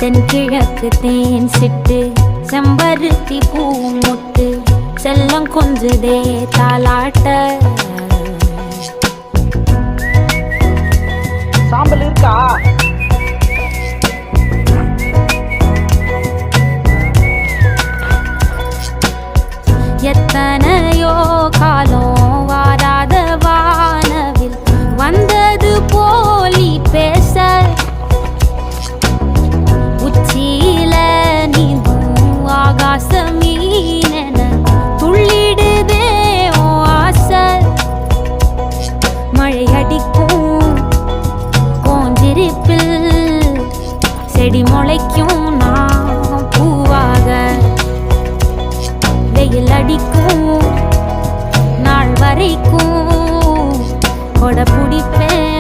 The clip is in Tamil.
தென்கிழக்கு தேன் சிட்டு செம்பருத்தி பூ முட்டு செல்லம் கொஞ்சுதே தாலாட்ட. சாம்பல் இருக்கா? எத்தனையோ காலம் வாராத வானவில் வந்தது போலி பேச உச்சியில நீந்தும் ஆகாச மீனென துள்ளிடுதே ஓ ஆசை. மழை அடிக்கும் கோஞ்சிருப்பில் செடி முளைக்கும் நான் பூவாக. வெயில் அடிக்கும் நாள் வரைக்கும் கொடை பிடிப்பேன்